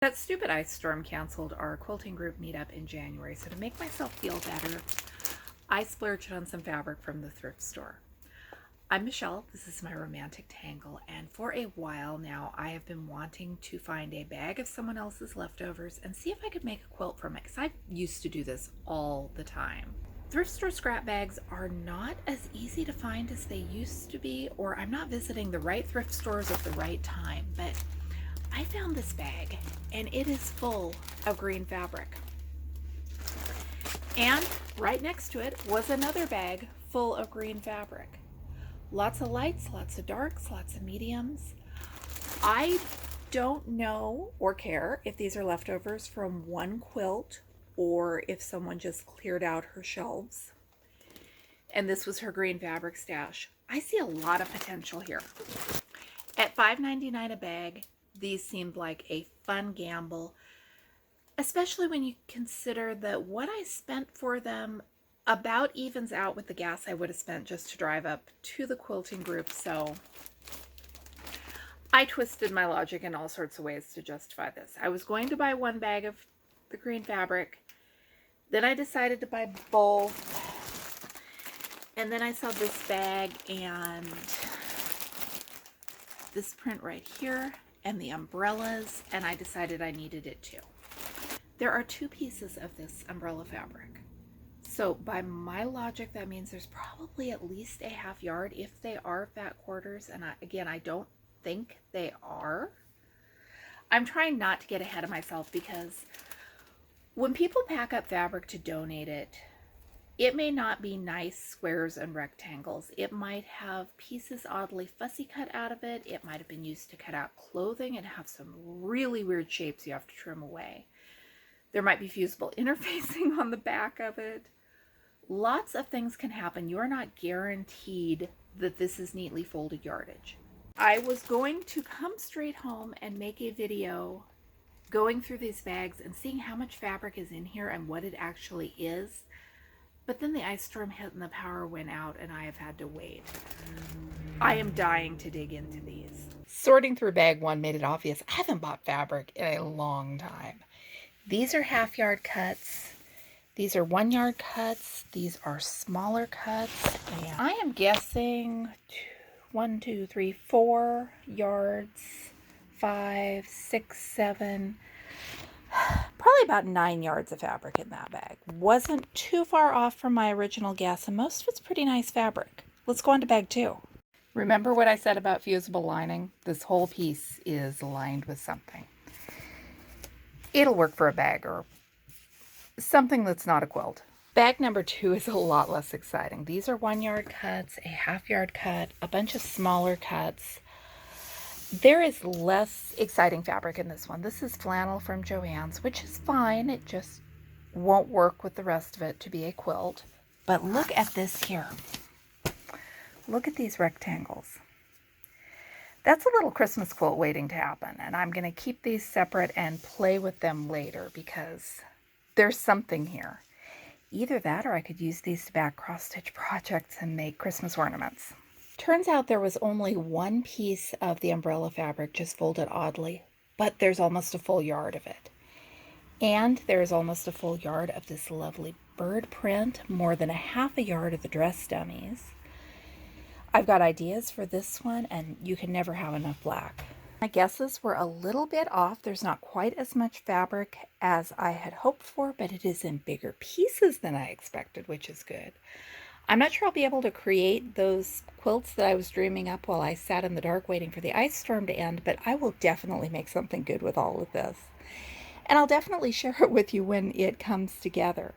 That stupid ice storm canceled our quilting group meetup in January, so to make myself feel better, I splurged on some fabric from the thrift store. I'm Michelle, this is my romantic tangle, and for a while now I have been wanting to find a bag of someone else's leftovers and see if I could make a quilt from it, because I used to do this all the time. Thrift store scrap bags are not as easy to find as they used to be, or I'm not visiting the right thrift stores at the right time, but I found this bag and it is full of green fabric. And right next to it was another bag full of green fabric. Lots of lights, lots of darks, lots of mediums. I don't know or care if these are leftovers from one quilt or if someone just cleared out her shelves. And this was her green fabric stash. I see a lot of potential here. At $5.99 a bag, these seemed like a fun gamble, especially when you consider that what I spent for them about evens out with the gas I would have spent just to drive up to the quilting group. So I twisted my logic in all sorts of ways to justify this. I was going to buy one bag of the green fabric, then I decided to buy both, and then I saw this bag and this print right here and the umbrellas, and I decided I needed it too. There are two pieces of this umbrella fabric. So by my logic, that means there's probably at least a half yard if they are fat quarters. And again, I don't think they are. I'm trying not to get ahead of myself because when people pack up fabric to donate it, it may not be nice squares and rectangles. It might have pieces oddly fussy cut out of it. It might have been used to cut out clothing and have some really weird shapes you have to trim away. There might be fusible interfacing on the back of it. Lots of things can happen. You are not guaranteed that this is neatly folded yardage. I was going to come straight home and make a video going through these bags and seeing how much fabric is in here and what it actually is. But then the ice storm hit and the power went out and I have had to wait. I am dying to dig into these. Sorting through bag one made it obvious I haven't bought fabric in a long time. These are half yard cuts. These are 1 yard cuts. These are smaller cuts. And I am guessing 1, 2, 3, 4 yards, 5, 6, 7, probably about 9 yards of fabric in that bag. Wasn't too far off from my original guess, and most of it's pretty nice fabric. Let's go on to bag 2. Remember what I said about fusible lining? This whole piece is lined with something. It'll work for a bag or something that's not a quilt. Bag number 2 is a lot less exciting. These are 1 yard cuts, a half yard cut, a bunch of smaller cuts. There is less exciting fabric in this one. This is flannel from Joann's, which is fine. It just won't work with the rest of it to be a quilt. But look at this here. Look at these rectangles. That's a little Christmas quilt waiting to happen, and I'm going to keep these separate and play with them later because there's something here. Either that or I could use these to back cross-stitch projects and make Christmas ornaments. Turns out there was only one piece of the umbrella fabric just folded oddly, but there's almost a full yard of it. And there's almost a full yard of this lovely bird print, more than a half a yard of the dress dummies. I've got ideas for this one, and you can never have enough black. My guesses were a little bit off. There's not quite as much fabric as I had hoped for, but it is in bigger pieces than I expected, which is good. I'm not sure I'll be able to create those quilts that I was dreaming up while I sat in the dark waiting for the ice storm to end, but I will definitely make something good with all of this. And I'll definitely share it with you when it comes together.